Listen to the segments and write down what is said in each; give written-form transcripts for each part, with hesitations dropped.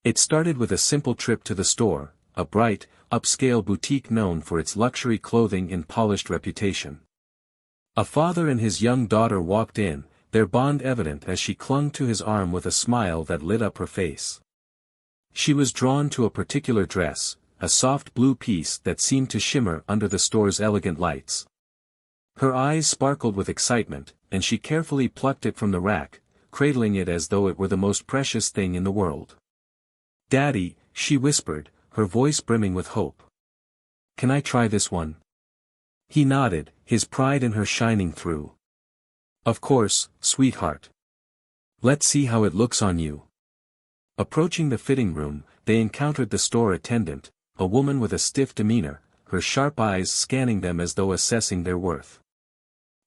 It started with a simple trip to the store, a bright, upscale boutique known for its luxury clothing and polished reputation. A father and his young daughter walked in, their bond evident as she clung to his arm with a smile that lit up her face. She was drawn to a particular dress, a soft blue piece that seemed to shimmer under the store's elegant lights. Her eyes sparkled with excitement, and she carefully plucked it from the rack, cradling it as though it were the most precious thing in the world. "Daddy," she whispered, her voice brimming with hope. "Can I try this one?" He nodded, his pride in her shining through. "Of course, sweetheart. Let's see how it looks on you." Approaching the fitting room, they encountered the store attendant, a woman with a stiff demeanor, her sharp eyes scanning them as though assessing their worth.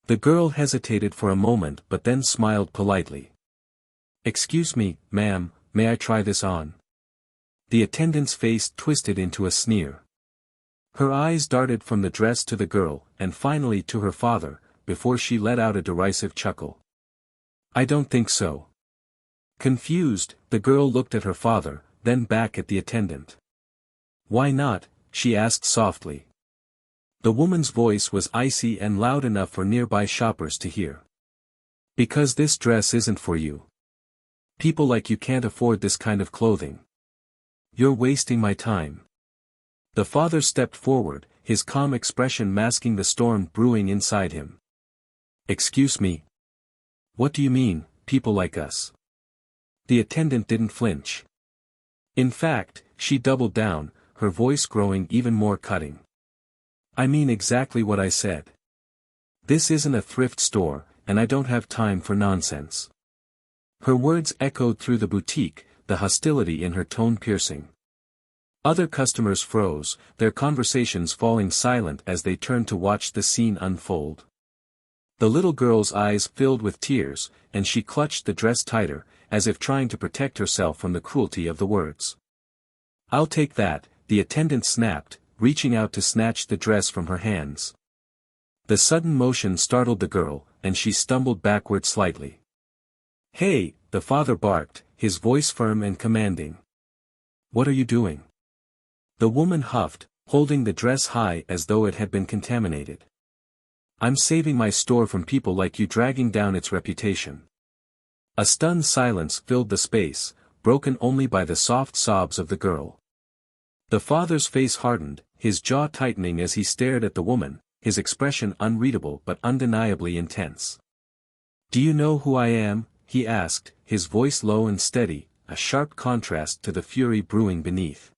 The girl hesitated for a moment but then smiled politely. "Excuse me, ma'am, may I try this on?" The attendant's face twisted into a sneer. Her eyes darted from the dress to the girl, and finally to her father, before she let out a derisive chuckle. "I don't think so." Confused, the girl looked at her father, then back at the attendant. "Why not?" she asked softly. The woman's voice was icy and loud enough for nearby shoppers to hear. "Because this dress isn't for you. People like you can't afford this kind of clothing. You're wasting my time." The father stepped forward, his calm expression masking the storm brewing inside him. "Excuse me. What do you mean, people like us?" The attendant didn't flinch. In fact, she doubled down, her voice growing even more cutting. "I mean exactly what I said. This isn't a thrift store, and I don't have time for nonsense." Her words echoed through the boutique, the hostility in her tone piercing. Other customers froze, their conversations falling silent as they turned to watch the scene unfold. The little girl's eyes filled with tears, and she clutched the dress tighter, as if trying to protect herself from the cruelty of the words. "I'll take that," the attendant snapped, reaching out to snatch the dress from her hands. The sudden motion startled the girl, and she stumbled backward slightly. "Hey," the father barked, his voice firm and commanding. "What are you doing?" The woman huffed, holding the dress high as though it had been contaminated. "I'm saving my store from people like you dragging down its reputation." A stunned silence filled the space, broken only by the soft sobs of the girl. The father's face hardened, his jaw tightening as he stared at the woman, his expression unreadable but undeniably intense. "Do you know who I am?" he asked, his voice low and steady, a sharp contrast to the fury brewing beneath.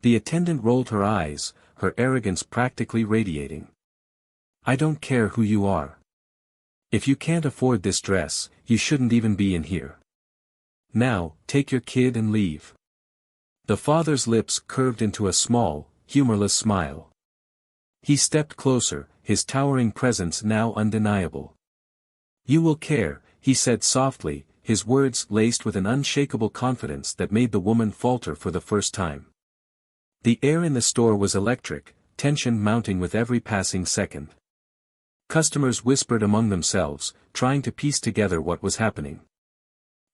The attendant rolled her eyes, her arrogance practically radiating. "I don't care who you are. If you can't afford this dress, you shouldn't even be in here. Now, take your kid and leave." The father's lips curved into a small, humorless smile. He stepped closer, his towering presence now undeniable. "You will care," he said softly, his words laced with an unshakable confidence that made the woman falter for the first time. The air in the store was electric, tension mounting with every passing second. Customers whispered among themselves, trying to piece together what was happening.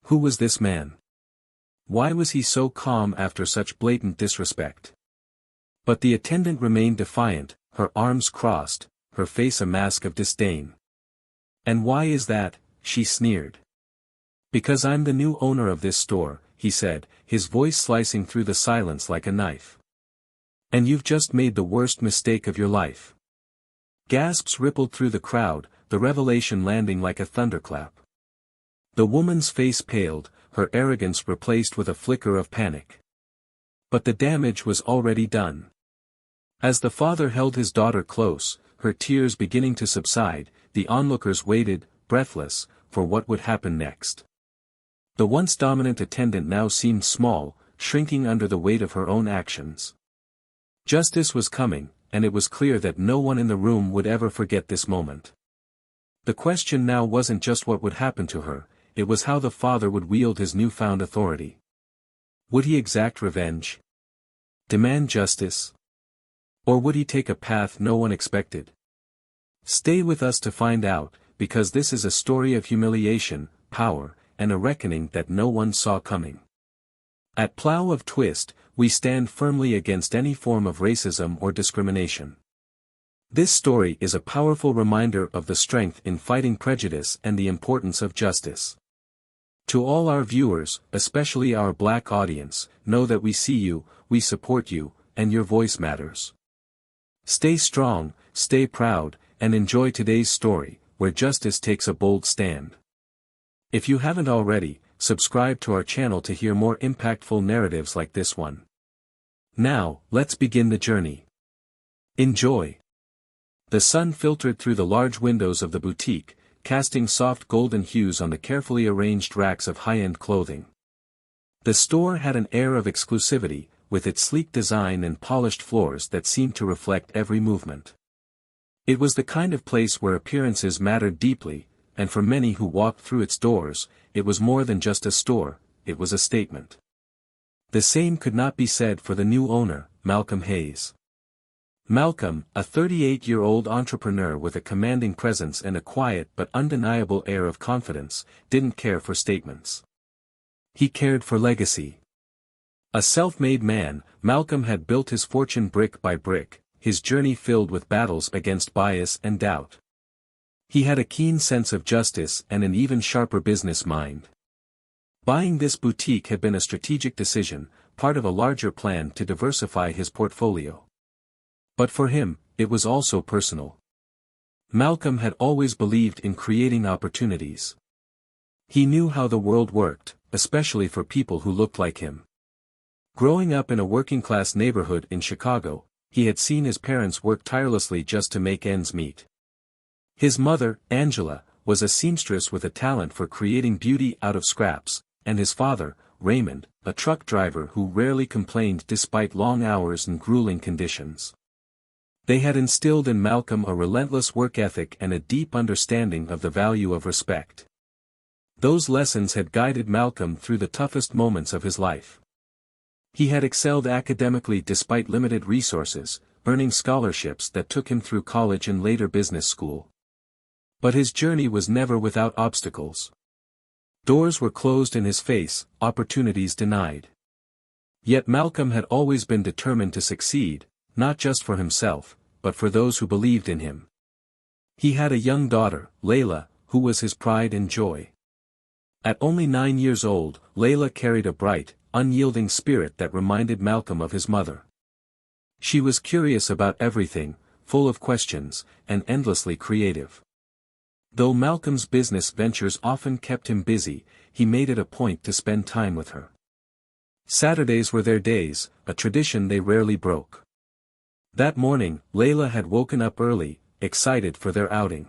Who was this man? Why was he so calm after such blatant disrespect? But the attendant remained defiant, her arms crossed, her face a mask of disdain. "And why is that?" she sneered. "Because I'm the new owner of this store," he said, his voice slicing through the silence like a knife. "And you've just made the worst mistake of your life." Gasps rippled through the crowd, the revelation landing like a thunderclap. The woman's face paled, her arrogance replaced with a flicker of panic. But the damage was already done. As the father held his daughter close, her tears beginning to subside, the onlookers waited, breathless, for what would happen next. The once dominant attendant now seemed small, shrinking under the weight of her own actions. Justice was coming, and it was clear that no one in the room would ever forget this moment. The question now wasn't just what would happen to her, it was how the father would wield his newfound authority. Would he exact revenge? Demand justice? Or would he take a path no one expected? Stay with us to find out, because this is a story of humiliation, power, and a reckoning that no one saw coming. At Plough of Twist, we stand firmly against any form of racism or discrimination. This story is a powerful reminder of the strength in fighting prejudice and the importance of justice. To all our viewers, especially our Black audience, know that we see you, we support you, and your voice matters. Stay strong, stay proud, and enjoy today's story, where justice takes a bold stand. If you haven't already, subscribe to our channel to hear more impactful narratives like this one. Now, let's begin the journey. Enjoy. The sun filtered through the large windows of the boutique, casting soft golden hues on the carefully arranged racks of high-end clothing. The store had an air of exclusivity, with its sleek design and polished floors that seemed to reflect every movement. It was the kind of place where appearances mattered deeply, and for many who walked through its doors, it was more than just a store, it was a statement. The same could not be said for the new owner, Malcolm Hayes. Malcolm, a 38-year-old entrepreneur with a commanding presence and a quiet but undeniable air of confidence, didn't care for statements. He cared for legacy. A self-made man, Malcolm had built his fortune brick by brick, his journey filled with battles against bias and doubt. He had a keen sense of justice and an even sharper business mind. Buying this boutique had been a strategic decision, part of a larger plan to diversify his portfolio. But for him, it was also personal. Malcolm had always believed in creating opportunities. He knew how the world worked, especially for people who looked like him. Growing up in a working-class neighborhood in Chicago, he had seen his parents work tirelessly just to make ends meet. His mother, Angela, was a seamstress with a talent for creating beauty out of scraps, and his father, Raymond, a truck driver who rarely complained despite long hours and grueling conditions. They had instilled in Malcolm a relentless work ethic and a deep understanding of the value of respect. Those lessons had guided Malcolm through the toughest moments of his life. He had excelled academically despite limited resources, earning scholarships that took him through college and later business school. But his journey was never without obstacles. Doors were closed in his face, opportunities denied. Yet Malcolm had always been determined to succeed, not just for himself, but for those who believed in him. He had a young daughter, Layla, who was his pride and joy. At only 9 years old, Layla carried a bright, unyielding spirit that reminded Malcolm of his mother. She was curious about everything, full of questions, and endlessly creative. Though Malcolm's business ventures often kept him busy, he made it a point to spend time with her. Saturdays were their days, a tradition they rarely broke. That morning, Layla had woken up early, excited for their outing.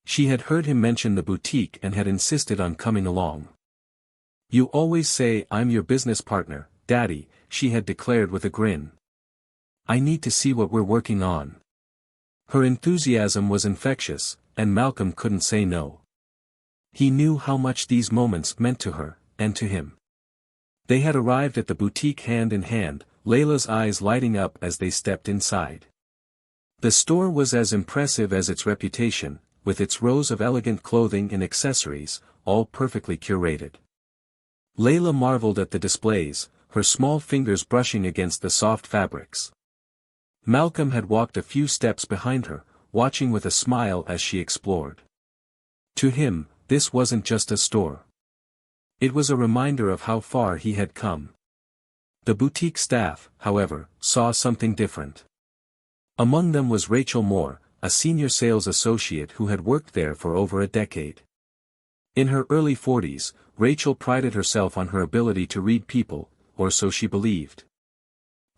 She had heard him mention the boutique and had insisted on coming along. "You always say I'm your business partner, Daddy," she had declared with a grin. "I need to see what we're working on." Her enthusiasm was infectious, and Malcolm couldn't say no. He knew how much these moments meant to her, and to him. They had arrived at the boutique hand in hand, Layla's eyes lighting up as they stepped inside. The store was as impressive as its reputation, with its rows of elegant clothing and accessories, all perfectly curated. Layla marveled at the displays, her small fingers brushing against the soft fabrics. Malcolm had walked a few steps behind her, watching with a smile as she explored. To him, this wasn't just a store. It was a reminder of how far he had come. The boutique staff, however, saw something different. Among them was Rachel Moore, a senior sales associate who had worked there for over a decade. In her early 40s, Rachel prided herself on her ability to read people, or so she believed.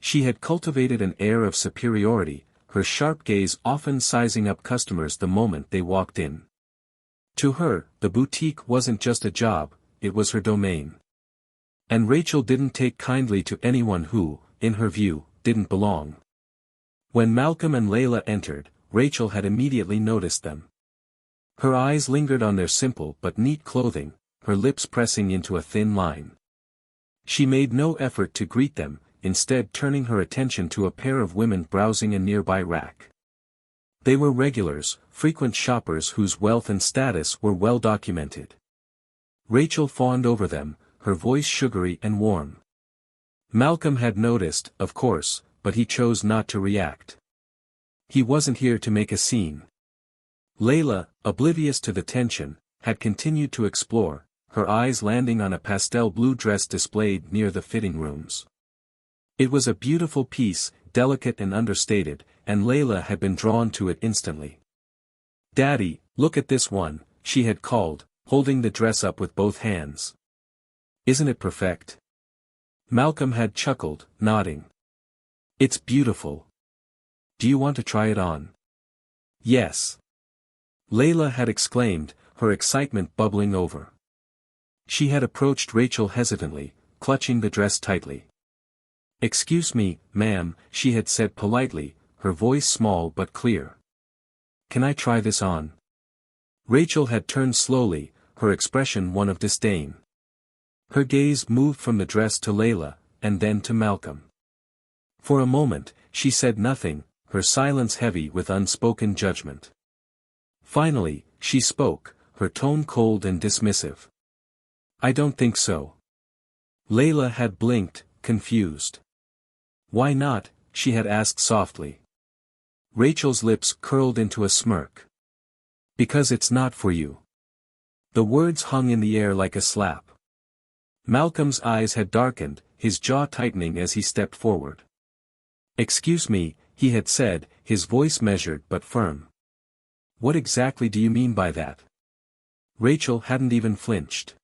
She had cultivated an air of superiority, her sharp gaze often sizing up customers the moment they walked in. To her, the boutique wasn't just a job, it was her domain. And Rachel didn't take kindly to anyone who, in her view, didn't belong. When Malcolm and Layla entered, Rachel had immediately noticed them. Her eyes lingered on their simple but neat clothing, her lips pressing into a thin line. She made no effort to greet them, instead turning her attention to a pair of women browsing a nearby rack. They were regulars, frequent shoppers whose wealth and status were well documented. Rachel fawned over them, her voice sugary and warm. Malcolm had noticed, of course, but he chose not to react. He wasn't here to make a scene. Layla, oblivious to the tension, had continued to explore, her eyes landing on a pastel blue dress displayed near the fitting rooms. It was a beautiful piece, delicate and understated, and Layla had been drawn to it instantly. "Daddy, look at this one," she had called, holding the dress up with both hands. "Isn't it perfect?" Malcolm had chuckled, nodding. "It's beautiful. Do you want to try it on?" "Yes." Layla had exclaimed, her excitement bubbling over. She had approached Rachel hesitantly, clutching the dress tightly. "Excuse me, ma'am," she had said politely, her voice small but clear. "Can I try this on?" Rachel had turned slowly, her expression one of disdain. Her gaze moved from the dress to Layla, and then to Malcolm. For a moment, she said nothing, her silence heavy with unspoken judgment. Finally, she spoke, her tone cold and dismissive. "I don't think so." Layla had blinked, confused. "Why not?" she had asked softly. Rachel's lips curled into a smirk. "Because it's not for you." The words hung in the air like a slap. Malcolm's eyes had darkened, his jaw tightening as he stepped forward. "Excuse me," he had said, his voice measured but firm. "What exactly do you mean by that?" Rachel hadn't even flinched.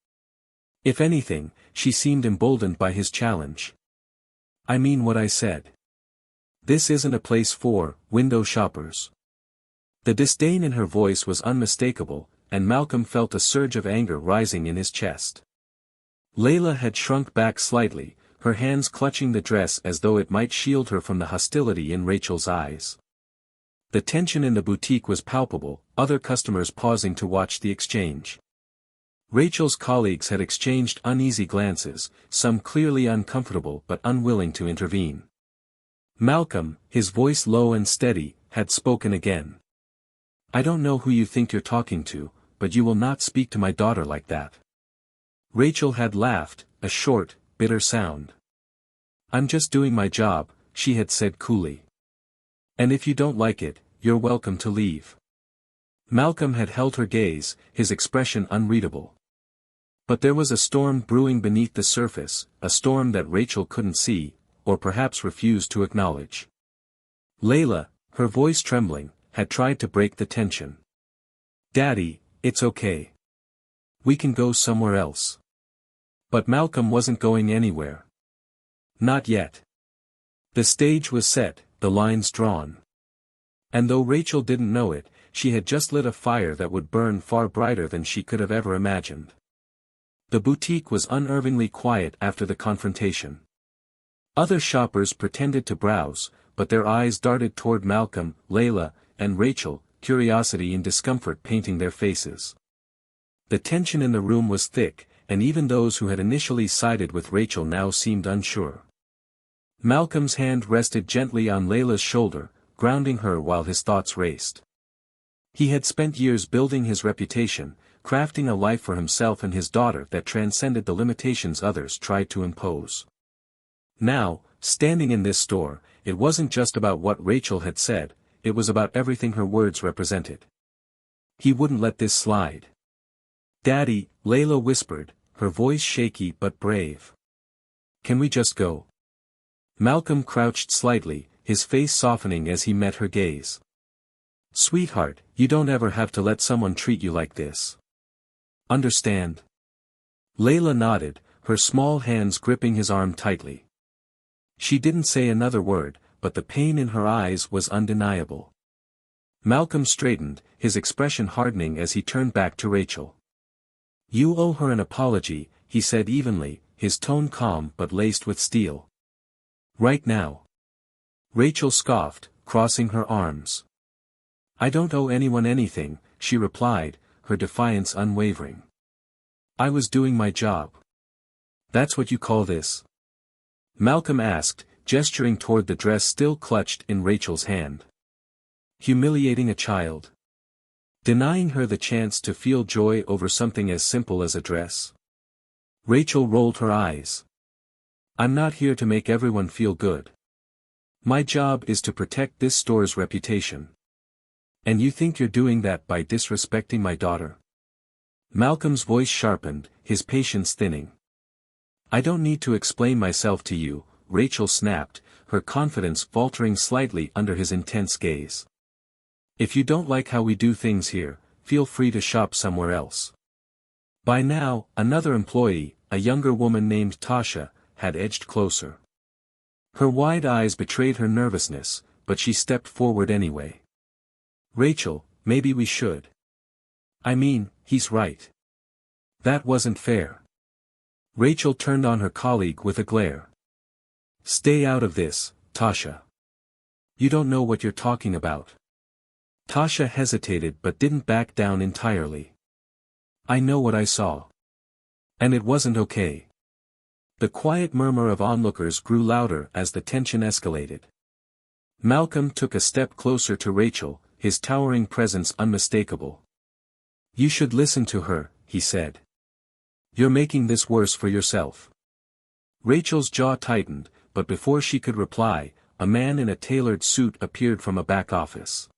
If anything, she seemed emboldened by his challenge. "I mean what I said. This isn't a place for window shoppers." The disdain in her voice was unmistakable, and Malcolm felt a surge of anger rising in his chest. Layla had shrunk back slightly, her hands clutching the dress as though it might shield her from the hostility in Rachel's eyes. The tension in the boutique was palpable, other customers pausing to watch the exchange. Rachel's colleagues had exchanged uneasy glances, some clearly uncomfortable but unwilling to intervene. Malcolm, his voice low and steady, had spoken again. "I don't know who you think you're talking to, but you will not speak to my daughter like that." Rachel had laughed, a short, bitter sound. "I'm just doing my job," she had said coolly. "And if you don't like it, you're welcome to leave." Malcolm had held her gaze, his expression unreadable. But there was a storm brewing beneath the surface, a storm that Rachel couldn't see, or perhaps refused to acknowledge. Layla, her voice trembling, had tried to break the tension. "Daddy, it's okay. We can go somewhere else." But Malcolm wasn't going anywhere. Not yet. The stage was set, the lines drawn. And though Rachel didn't know it, she had just lit a fire that would burn far brighter than she could have ever imagined. The boutique was unnervingly quiet after the confrontation. Other shoppers pretended to browse, but their eyes darted toward Malcolm, Layla, and Rachel, curiosity and discomfort painting their faces. The tension in the room was thick, and even those who had initially sided with Rachel now seemed unsure. Malcolm's hand rested gently on Layla's shoulder, grounding her while his thoughts raced. He had spent years building his reputation, crafting a life for himself and his daughter that transcended the limitations others tried to impose. Now, standing in this store, it wasn't just about what Rachel had said, it was about everything her words represented. He wouldn't let this slide. "Daddy," Layla whispered, her voice shaky but brave. "Can we just go?" Malcolm crouched slightly, his face softening as he met her gaze. "Sweetheart, you don't ever have to let someone treat you like this. Understand?" Layla nodded, her small hands gripping his arm tightly. She didn't say another word, but the pain in her eyes was undeniable. Malcolm straightened, his expression hardening as he turned back to Rachel. "You owe her an apology," he said evenly, his tone calm but laced with steel. "Right now." Rachel scoffed, crossing her arms. "I don't owe anyone anything," she replied, her defiance unwavering. "I was doing my job." "That's what you call this?" Malcolm asked, gesturing toward the dress still clutched in Rachel's hand. "Humiliating a child? Denying her the chance to feel joy over something as simple as a dress?" Rachel rolled her eyes. I'm not here to make everyone feel good. My job is to protect this store's reputation. And you think you're doing that by disrespecting my daughter? Malcolm's voice sharpened, his patience thinning. I don't need to explain myself to you, Rachel snapped, her confidence faltering slightly under his intense gaze. If you don't like how we do things here, feel free to shop somewhere else. By now, another employee, a younger woman named Tasha, had edged closer. Her wide eyes betrayed her nervousness, but she stepped forward anyway. Rachel, maybe we should. I mean, he's right. That wasn't fair. Rachel turned on her colleague with a glare. Stay out of this, Tasha. You don't know what you're talking about. Tasha hesitated but didn't back down entirely. I know what I saw. And it wasn't okay. The quiet murmur of onlookers grew louder as the tension escalated. Malcolm took a step closer to Rachel, his towering presence unmistakable. You should listen to her, he said. You're making this worse for yourself. Rachel's jaw tightened, but before she could reply, a man in a tailored suit appeared from a back office.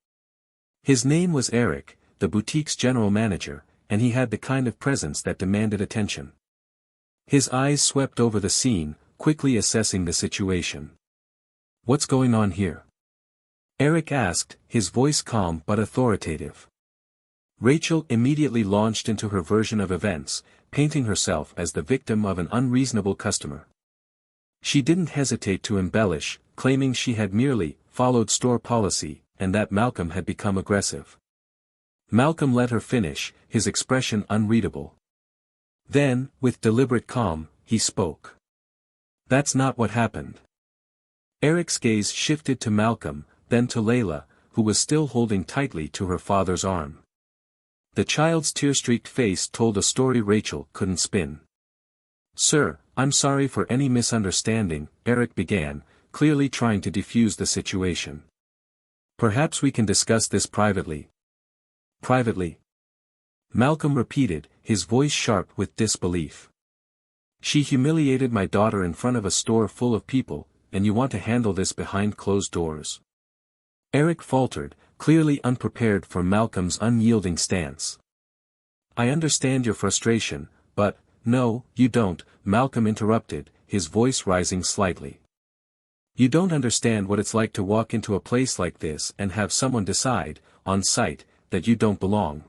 His name was Eric, the boutique's general manager, and he had the kind of presence that demanded attention. His eyes swept over the scene, quickly assessing the situation. What's going on here? Eric asked, his voice calm but authoritative. Rachel immediately launched into her version of events, painting herself as the victim of an unreasonable customer. She didn't hesitate to embellish, claiming she had merely followed store policy, and that Malcolm had become aggressive. Malcolm let her finish, his expression unreadable. Then, with deliberate calm, he spoke. That's not what happened. Eric's gaze shifted to Malcolm, then to Layla, who was still holding tightly to her father's arm. The child's tear-streaked face told a story Rachel couldn't spin. Sir, I'm sorry for any misunderstanding, Eric began, clearly trying to defuse the situation. Perhaps we can discuss this privately. Privately? Malcolm repeated, his voice sharp with disbelief. She humiliated my daughter in front of a store full of people, and you want to handle this behind closed doors. Eric faltered, clearly unprepared for Malcolm's unyielding stance. I understand your frustration, but, no, you don't, Malcolm interrupted, his voice rising slightly. You don't understand what it's like to walk into a place like this and have someone decide, on sight, that you don't belong.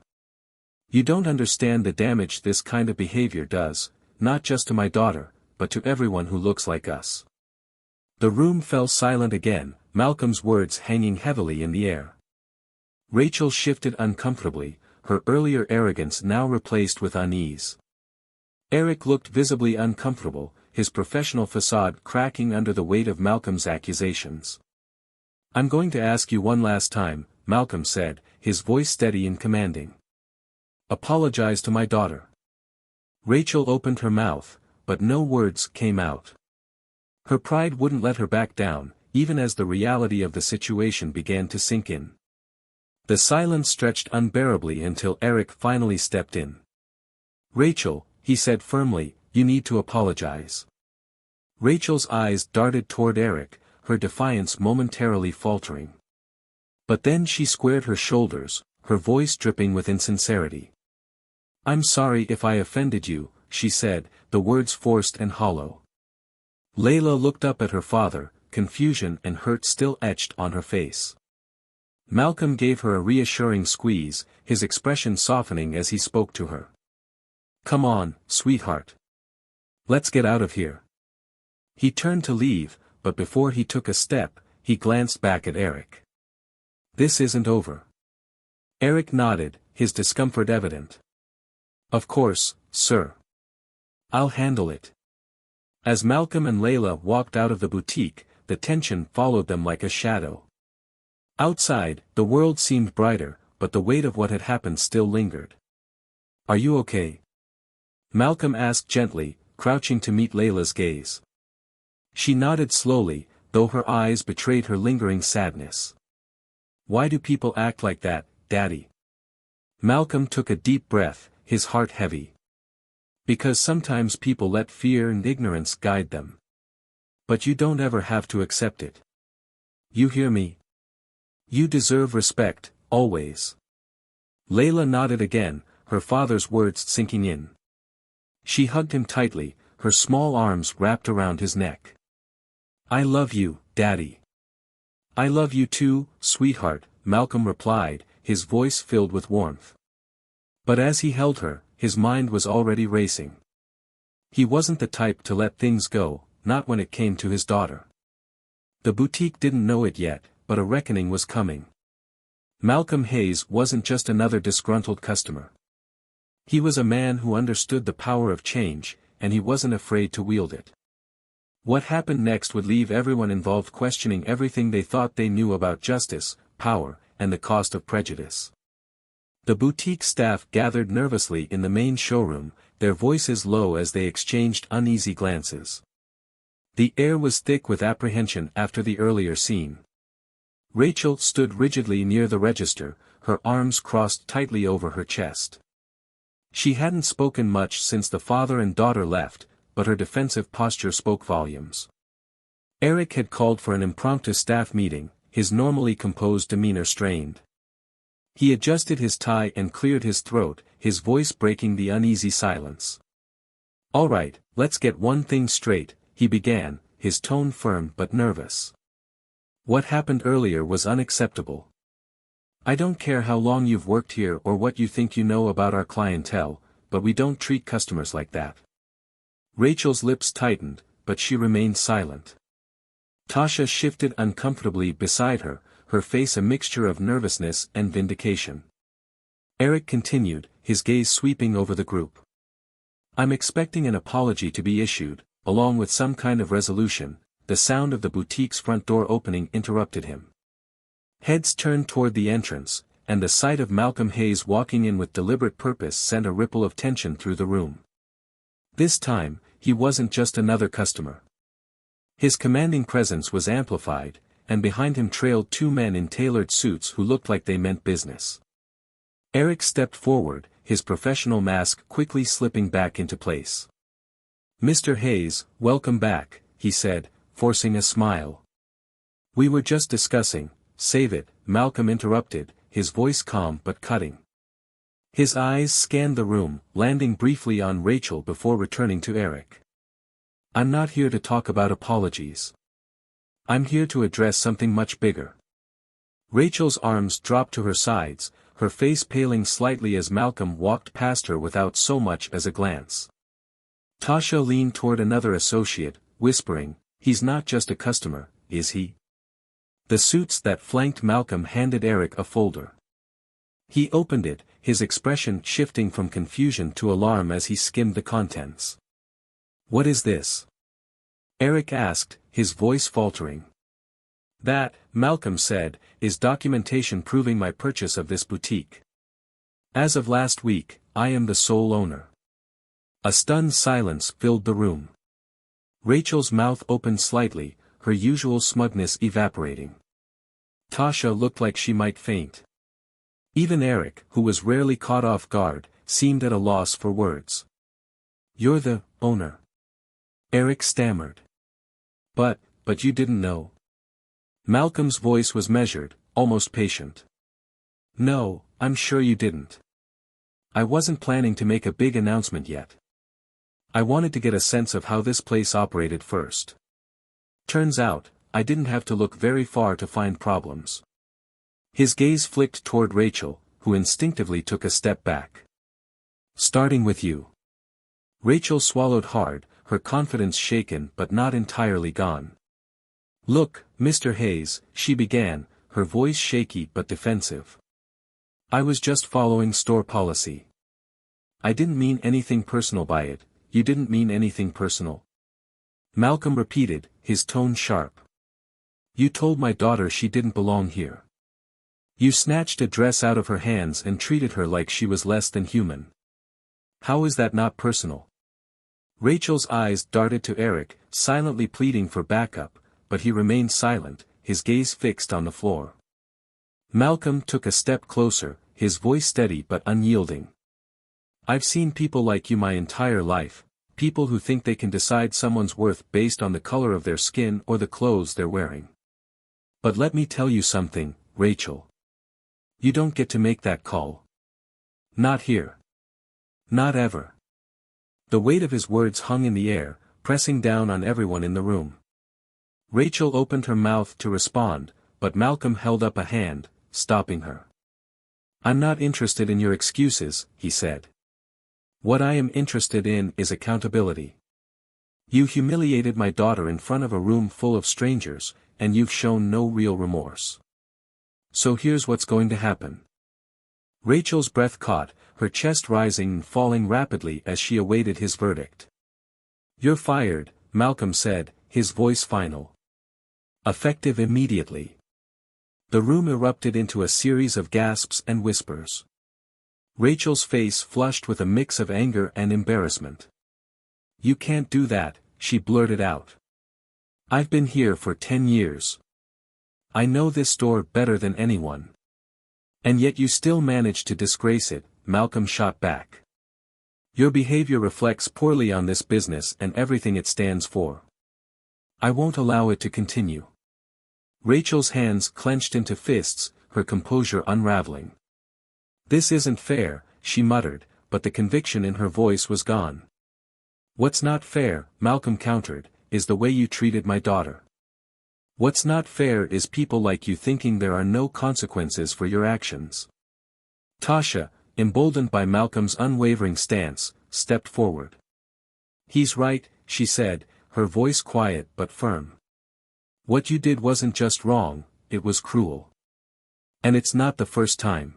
You don't understand the damage this kind of behavior does, not just to my daughter, but to everyone who looks like us. The room fell silent again, Malcolm's words hanging heavily in the air. Rachel shifted uncomfortably, her earlier arrogance now replaced with unease. Eric looked visibly uncomfortable, his professional facade cracking under the weight of Malcolm's accusations. I'm going to ask you one last time, Malcolm said, his voice steady and commanding. Apologize to my daughter. Rachel opened her mouth, but no words came out. Her pride wouldn't let her back down, even as the reality of the situation began to sink in. The silence stretched unbearably until Eric finally stepped in. Rachel, he said firmly, you need to apologize. Rachel's eyes darted toward Eric, her defiance momentarily faltering. But then she squared her shoulders, her voice dripping with insincerity. I'm sorry if I offended you, she said, the words forced and hollow. Layla looked up at her father, confusion and hurt still etched on her face. Malcolm gave her a reassuring squeeze, his expression softening as he spoke to her. Come on, sweetheart. Let's get out of here. He turned to leave, but before he took a step, he glanced back at Eric. This isn't over. Eric nodded, his discomfort evident. Of course, sir. I'll handle it. As Malcolm and Layla walked out of the boutique, the tension followed them like a shadow. Outside, the world seemed brighter, but the weight of what had happened still lingered. Are you okay? Malcolm asked gently, crouching to meet Layla's gaze. She nodded slowly, though her eyes betrayed her lingering sadness. Why do people act like that, Daddy? Malcolm took a deep breath, his heart heavy. Because sometimes people let fear and ignorance guide them. But you don't ever have to accept it. You hear me? You deserve respect, always. Layla nodded again, her father's words sinking in. She hugged him tightly, her small arms wrapped around his neck. I love you, Daddy. I love you too, sweetheart, Malcolm replied, his voice filled with warmth. But as he held her, his mind was already racing. He wasn't the type to let things go, not when it came to his daughter. The boutique didn't know it yet, but a reckoning was coming. Malcolm Hayes wasn't just another disgruntled customer. He was a man who understood the power of change, and he wasn't afraid to wield it. What happened next would leave everyone involved questioning everything they thought they knew about justice, power, and the cost of prejudice. The boutique staff gathered nervously in the main showroom, their voices low as they exchanged uneasy glances. The air was thick with apprehension after the earlier scene. Rachel stood rigidly near the register, her arms crossed tightly over her chest. She hadn't spoken much since the father and daughter left, but her defensive posture spoke volumes. Eric had called for an impromptu staff meeting, his normally composed demeanor strained. He adjusted his tie and cleared his throat, his voice breaking the uneasy silence. All right, let's get one thing straight, he began, his tone firm but nervous. What happened earlier was unacceptable. I don't care how long you've worked here or what you think you know about our clientele, but we don't treat customers like that. Rachel's lips tightened, but she remained silent. Tasha shifted uncomfortably beside her, her face a mixture of nervousness and vindication. Eric continued, his gaze sweeping over the group. I'm expecting an apology to be issued, along with some kind of resolution. The sound of the boutique's front door opening interrupted him. Heads turned toward the entrance, and the sight of Malcolm Hayes walking in with deliberate purpose sent a ripple of tension through the room. This time, he wasn't just another customer. His commanding presence was amplified, and behind him trailed two men in tailored suits who looked like they meant business. Eric stepped forward, his professional mask quickly slipping back into place. Mr. Hayes, welcome back, he said, forcing a smile. We were just discussing, save it, Malcolm interrupted, his voice calm but cutting. His eyes scanned the room, landing briefly on Rachel before returning to Eric. I'm not here to talk about apologies. I'm here to address something much bigger. Rachel's arms dropped to her sides, her face paling slightly as Malcolm walked past her without so much as a glance. Tasha leaned toward another associate, whispering, he's not just a customer, is he? The suits that flanked Malcolm handed Eric a folder. He opened it, his expression shifting from confusion to alarm as he skimmed the contents. What is this? Eric asked, his voice faltering. That, Malcolm said, is documentation proving my purchase of this boutique. As of last week, I am the sole owner. A stunned silence filled the room. Rachel's mouth opened slightly, her usual smugness evaporating. Tasha looked like she might faint. Even Eric, who was rarely caught off guard, seemed at a loss for words. You're the owner. Eric stammered. But you didn't know. Malcolm's voice was measured, almost patient. No, I'm sure you didn't. I wasn't planning to make a big announcement yet. I wanted to get a sense of how this place operated first. Turns out, I didn't have to look very far to find problems. His gaze flicked toward Rachel, who instinctively took a step back. Starting with you. Rachel swallowed hard, her confidence shaken but not entirely gone. Look, Mr. Hayes, she began, her voice shaky but defensive. I was just following store policy. I didn't mean anything personal by it. You didn't mean anything personal. Malcolm repeated, his tone sharp. You told my daughter she didn't belong here. You snatched a dress out of her hands and treated her like she was less than human. How is that not personal? Rachel's eyes darted to Eric, silently pleading for backup, but he remained silent, his gaze fixed on the floor. Malcolm took a step closer, his voice steady but unyielding. I've seen people like you my entire life, people who think they can decide someone's worth based on the color of their skin or the clothes they're wearing. But let me tell you something, Rachel. You don't get to make that call. Not here. Not ever. The weight of his words hung in the air, pressing down on everyone in the room. Rachel opened her mouth to respond, but Malcolm held up a hand, stopping her. I'm not interested in your excuses, he said. What I am interested in is accountability. You humiliated my daughter in front of a room full of strangers, and you've shown no real remorse. So here's what's going to happen. Rachel's breath caught, her chest rising and falling rapidly as she awaited his verdict. You're fired, Malcolm said, his voice final. Effective immediately. The room erupted into a series of gasps and whispers. Rachel's face flushed with a mix of anger and embarrassment. You can't do that, she blurted out. I've been here for 10 years. I know this store better than anyone. And yet you still manage to disgrace it, Malcolm shot back. Your behavior reflects poorly on this business and everything it stands for. I won't allow it to continue. Rachel's hands clenched into fists, her composure unraveling. This isn't fair, she muttered, but the conviction in her voice was gone. What's not fair, Malcolm countered, is the way you treated my daughter. What's not fair is people like you thinking there are no consequences for your actions. Tasha, emboldened by Malcolm's unwavering stance, stepped forward. He's right, she said, her voice quiet but firm. What you did wasn't just wrong, it was cruel. And it's not the first time.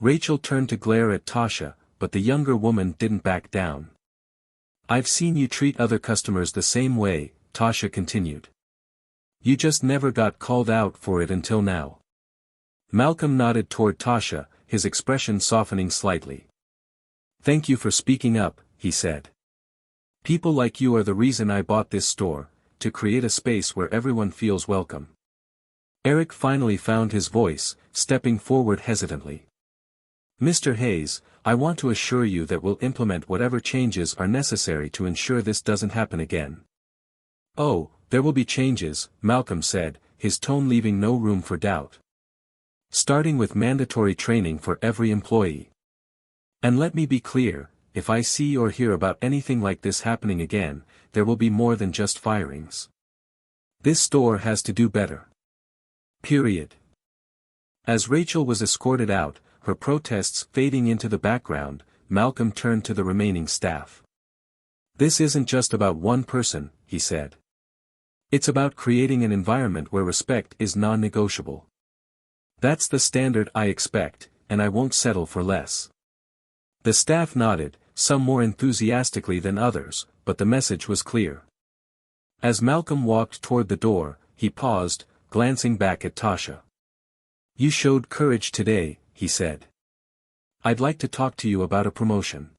Rachel turned to glare at Tasha, but the younger woman didn't back down. I've seen you treat other customers the same way, Tasha continued. You just never got called out for it until now. Malcolm nodded toward Tasha, his expression softening slightly. Thank you for speaking up, he said. People like you are the reason I bought this store, to create a space where everyone feels welcome. Eric finally found his voice, stepping forward hesitantly. Mr. Hayes, I want to assure you that we'll implement whatever changes are necessary to ensure this doesn't happen again. Oh, there will be changes, Malcolm said, his tone leaving no room for doubt. Starting with mandatory training for every employee. And let me be clear, if I see or hear about anything like this happening again, there will be more than just firings. This store has to do better. Period. As Rachel was escorted out, her protests fading into the background, Malcolm turned to the remaining staff. This isn't just about one person, he said. It's about creating an environment where respect is non-negotiable. That's the standard I expect, and I won't settle for less. The staff nodded, some more enthusiastically than others, but the message was clear. As Malcolm walked toward the door, he paused, glancing back at Tasha. You showed courage today, he said. I'd like to talk to you about a promotion.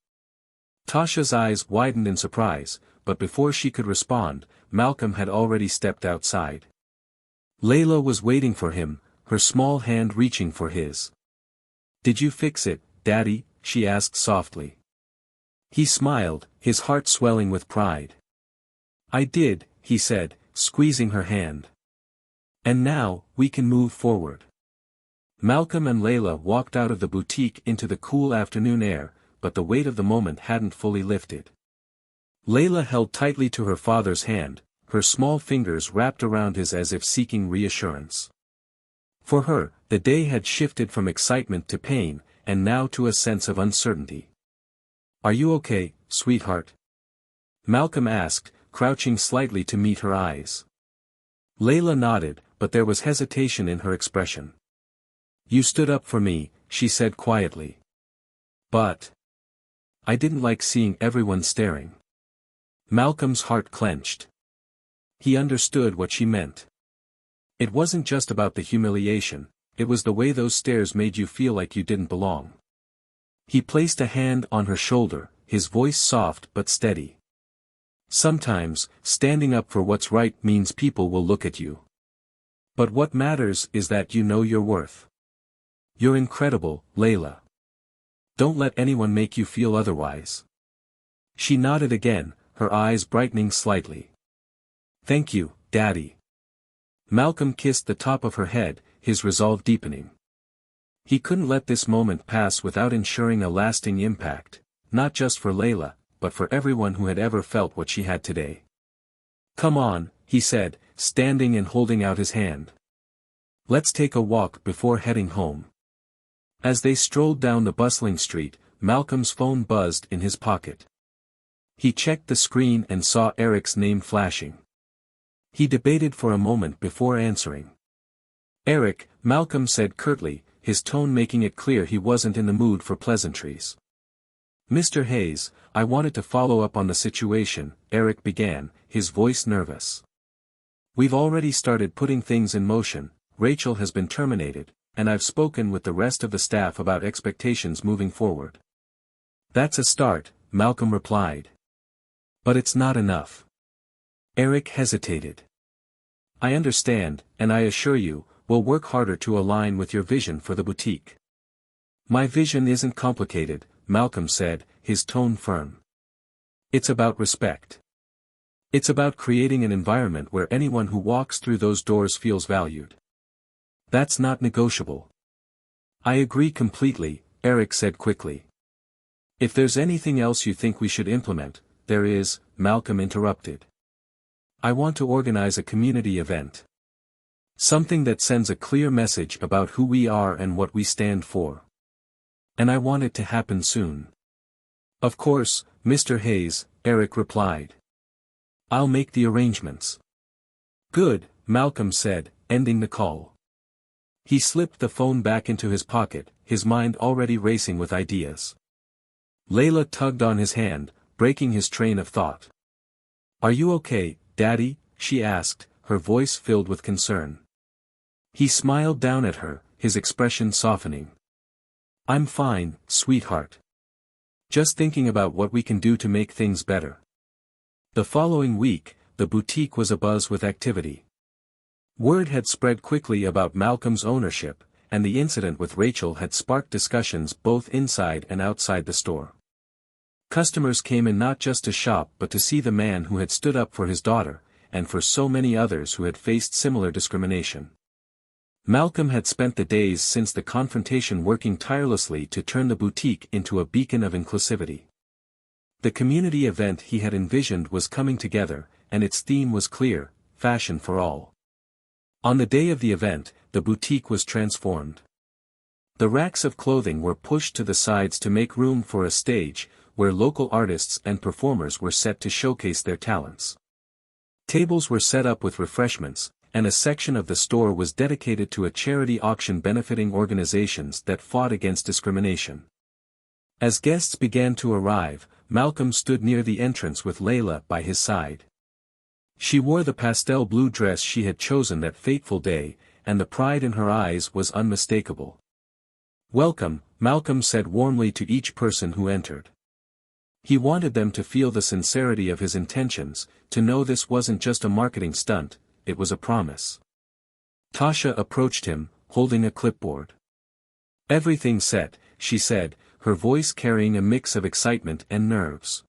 Tasha's eyes widened in surprise, but before she could respond, Malcolm had already stepped outside. Layla was waiting for him, her small hand reaching for his. Did you fix it, Daddy? She asked softly. He smiled, his heart swelling with pride. I did, he said, squeezing her hand. And now, we can move forward. Malcolm and Layla walked out of the boutique into the cool afternoon air, but the weight of the moment hadn't fully lifted. Layla held tightly to her father's hand, her small fingers wrapped around his as if seeking reassurance. For her, the day had shifted from excitement to pain, and now to a sense of uncertainty. Are you okay, sweetheart? Malcolm asked, crouching slightly to meet her eyes. Layla nodded, but there was hesitation in her expression. You stood up for me, she said quietly. But I didn't like seeing everyone staring. Malcolm's heart clenched. He understood what she meant. It wasn't just about the humiliation, it was the way those stares made you feel like you didn't belong. He placed a hand on her shoulder, his voice soft but steady. Sometimes, standing up for what's right means people will look at you. But what matters is that you know your worth. You're incredible, Layla. Don't let anyone make you feel otherwise. She nodded again, her eyes brightening slightly. Thank you, Daddy. Malcolm kissed the top of her head, his resolve deepening. He couldn't let this moment pass without ensuring a lasting impact, not just for Layla, but for everyone who had ever felt what she had today. Come on, he said, standing and holding out his hand. Let's take a walk before heading home. As they strolled down the bustling street, Malcolm's phone buzzed in his pocket. He checked the screen and saw Eric's name flashing. He debated for a moment before answering. Eric, Malcolm said curtly, his tone making it clear he wasn't in the mood for pleasantries. Mr. Hayes, I wanted to follow up on the situation, Eric began, his voice nervous. We've already started putting things in motion. Rachel has been terminated, and I've spoken with the rest of the staff about expectations moving forward. That's a start, Malcolm replied. But it's not enough. Eric hesitated. I understand, and I assure you, we'll work harder to align with your vision for the boutique. My vision isn't complicated, Malcolm said, his tone firm. It's about respect. It's about creating an environment where anyone who walks through those doors feels valued. That's not negotiable. I agree completely, Eric said quickly. If there's anything else you think we should implement, there is, Malcolm interrupted. I want to organize a community event. Something that sends a clear message about who we are and what we stand for. And I want it to happen soon. Of course, Mr. Hayes, Eric replied. I'll make the arrangements. Good, Malcolm said, ending the call. He slipped the phone back into his pocket, his mind already racing with ideas. Layla tugged on his hand, breaking his train of thought. Are you okay, Daddy? She asked, her voice filled with concern. He smiled down at her, his expression softening. I'm fine, sweetheart. Just thinking about what we can do to make things better. The following week, the boutique was abuzz with activity. Word had spread quickly about Malcolm's ownership, and the incident with Rachel had sparked discussions both inside and outside the store. Customers came in not just to shop but to see the man who had stood up for his daughter, and for so many others who had faced similar discrimination. Malcolm had spent the days since the confrontation working tirelessly to turn the boutique into a beacon of inclusivity. The community event he had envisioned was coming together, and its theme was clear: fashion for all. On the day of the event, the boutique was transformed. The racks of clothing were pushed to the sides to make room for a stage, where local artists and performers were set to showcase their talents. Tables were set up with refreshments, and a section of the store was dedicated to a charity auction benefiting organizations that fought against discrimination. As guests began to arrive, Malcolm stood near the entrance with Layla by his side. She wore the pastel blue dress she had chosen that fateful day, and the pride in her eyes was unmistakable. Welcome, Malcolm said warmly to each person who entered. He wanted them to feel the sincerity of his intentions, to know this wasn't just a marketing stunt, it was a promise. Tasha approached him, holding a clipboard. Everything set, she said, her voice carrying a mix of excitement and nerves.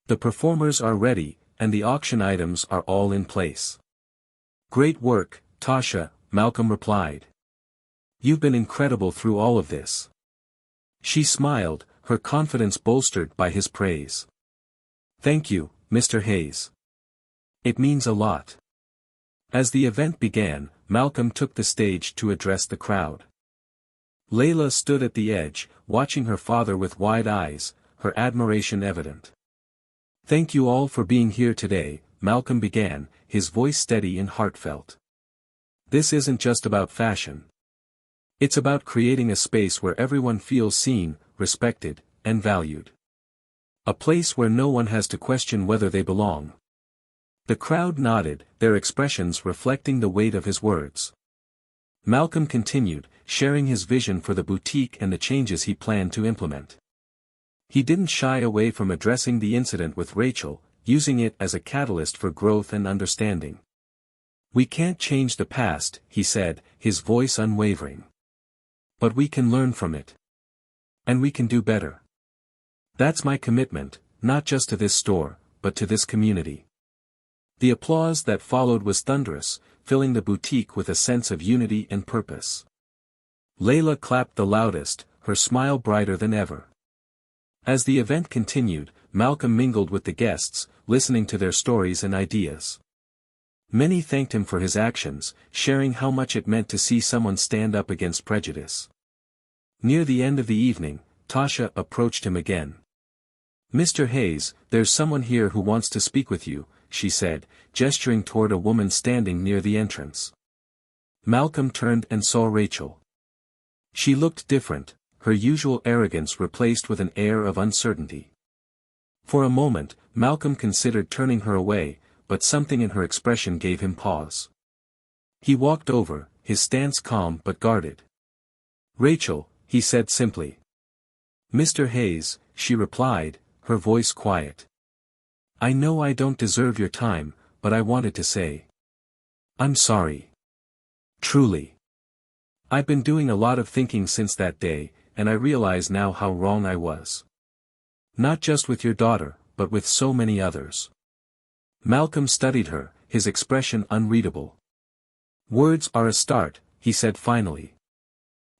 The performers are ready, and the auction items are all in place. Great work, Tasha, Malcolm replied. You've been incredible through all of this. She smiled, her confidence bolstered by his praise. Thank you, Mr. Hayes. It means a lot. As the event began, Malcolm took the stage to address the crowd. Layla stood at the edge, watching her father with wide eyes, her admiration evident. Thank you all for being here today, Malcolm began, his voice steady and heartfelt. This isn't just about fashion. It's about creating a space where everyone feels seen, respected, and valued. A place where no one has to question whether they belong. The crowd nodded, their expressions reflecting the weight of his words. Malcolm continued, sharing his vision for the boutique and the changes he planned to implement. He didn't shy away from addressing the incident with Rachel, using it as a catalyst for growth and understanding. We can't change the past, he said, his voice unwavering. But we can learn from it. And we can do better. That's my commitment, not just to this store, but to this community. The applause that followed was thunderous, filling the boutique with a sense of unity and purpose. Layla clapped the loudest, her smile brighter than ever. As the event continued, Malcolm mingled with the guests, listening to their stories and ideas. Many thanked him for his actions, sharing how much it meant to see someone stand up against prejudice. Near the end of the evening, Tasha approached him again. "Mr. Hayes, there's someone here who wants to speak with you," she said, gesturing toward a woman standing near the entrance. Malcolm turned and saw Rachel. She looked different, her usual arrogance replaced with an air of uncertainty. For a moment, Malcolm considered turning her away, but something in her expression gave him pause. He walked over, his stance calm but guarded. "Rachel," he said simply. "Mr. Hayes," she replied, her voice quiet. "I know I don't deserve your time, but I wanted to say. I'm sorry. Truly. I've been doing a lot of thinking since that day, and I realize now how wrong I was. Not just with your daughter, but with so many others." Malcolm studied her, his expression unreadable. "Words are a start," he said finally.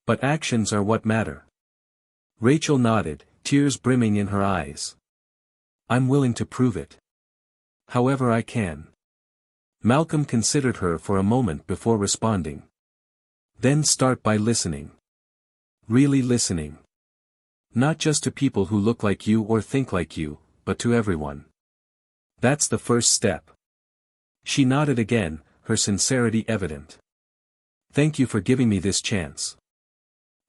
"But actions are what matter." Rachel nodded, tears brimming in her eyes. "I'm willing to prove it. However I can." Malcolm considered her for a moment before responding. "Then start by listening. Really listening. Not just to people who look like you or think like you, but to everyone. That's the first step." She nodded again, her sincerity evident. "Thank you for giving me this chance."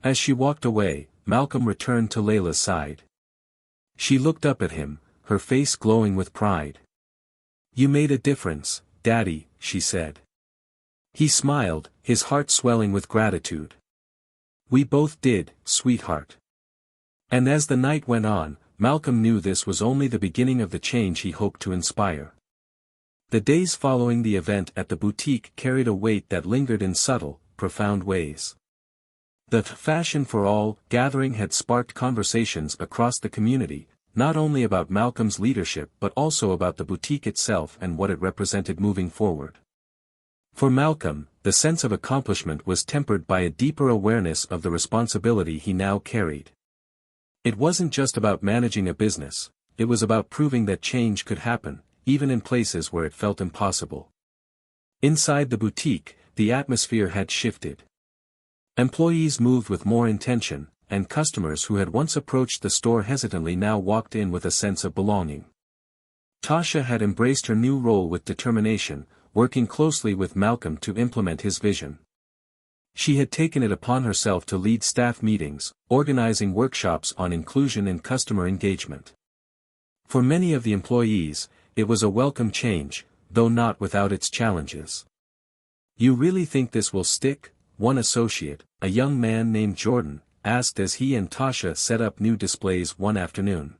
As she walked away, Malcolm returned to Layla's side. She looked up at him, her face glowing with pride. "You made a difference, Daddy," she said. He smiled, his heart swelling with gratitude. "We both did, sweetheart." And as the night went on, Malcolm knew this was only the beginning of the change he hoped to inspire. The days following the event at the boutique carried a weight that lingered in subtle, profound ways. The Fashion for All gathering had sparked conversations across the community, not only about Malcolm's leadership but also about the boutique itself and what it represented moving forward. For Malcolm, the sense of accomplishment was tempered by a deeper awareness of the responsibility he now carried. It wasn't just about managing a business, it was about proving that change could happen, even in places where it felt impossible. Inside the boutique, the atmosphere had shifted. Employees moved with more intention, and customers who had once approached the store hesitantly now walked in with a sense of belonging. Tasha had embraced her new role with determination, working closely with Malcolm to implement his vision. She had taken it upon herself to lead staff meetings, organizing workshops on inclusion and customer engagement. For many of the employees, it was a welcome change, though not without its challenges. "You really think this will stick?" one associate, a young man named Jordan, asked as he and Tasha set up new displays one afternoon.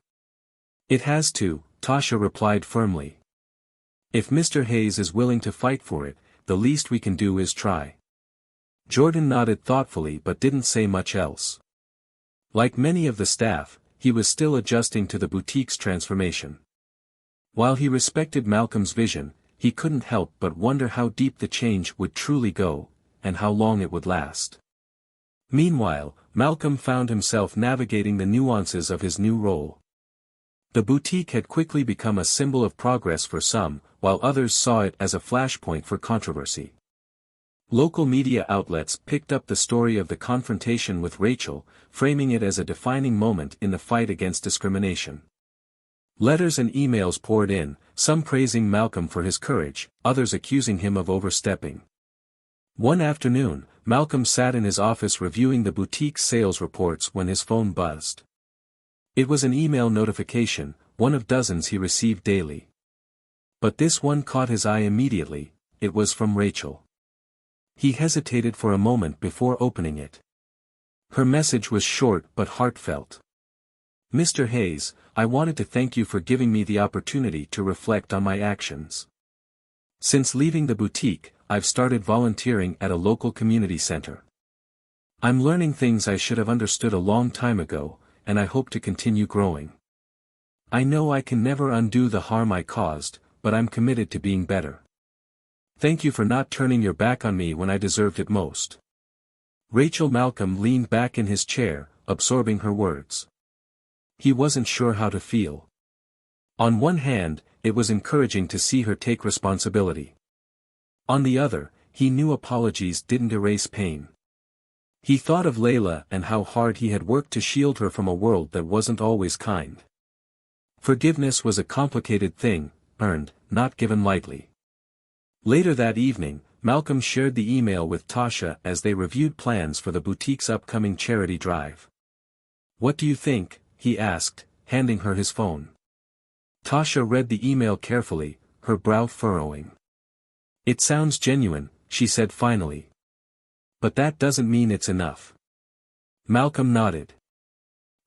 "It has to," Tasha replied firmly. "If Mr. Hayes is willing to fight for it, the least we can do is try." Jordan nodded thoughtfully but didn't say much else. Like many of the staff, he was still adjusting to the boutique's transformation. While he respected Malcolm's vision, he couldn't help but wonder how deep the change would truly go, and how long it would last. Meanwhile, Malcolm found himself navigating the nuances of his new role. The boutique had quickly become a symbol of progress for some, while others saw it as a flashpoint for controversy. Local media outlets picked up the story of the confrontation with Rachel, framing it as a defining moment in the fight against discrimination. Letters and emails poured in, some praising Malcolm for his courage, others accusing him of overstepping. One afternoon, Malcolm sat in his office reviewing the boutique's sales reports when his phone buzzed. It was an email notification, one of dozens he received daily. But this one caught his eye immediately. It was from Rachel. He hesitated for a moment before opening it. Her message was short but heartfelt. "Mr. Hayes, I wanted to thank you for giving me the opportunity to reflect on my actions. Since leaving the boutique, I've started volunteering at a local community center. I'm learning things I should have understood a long time ago, and I hope to continue growing. I know I can never undo the harm I caused, but I'm committed to being better. Thank you for not turning your back on me when I deserved it most. Rachel. Malcolm leaned back in his chair, absorbing her words. He wasn't sure how to feel. On one hand, it was encouraging to see her take responsibility. On the other, he knew apologies didn't erase pain. He thought of Layla and how hard he had worked to shield her from a world that wasn't always kind. Forgiveness was a complicated thing, earned, not given lightly. Later that evening, Malcolm shared the email with Tasha as they reviewed plans for the boutique's upcoming charity drive. "What do you think?" he asked, handing her his phone. Tasha read the email carefully, her brow furrowing. "It sounds genuine," she said finally. "But that doesn't mean it's enough." Malcolm nodded.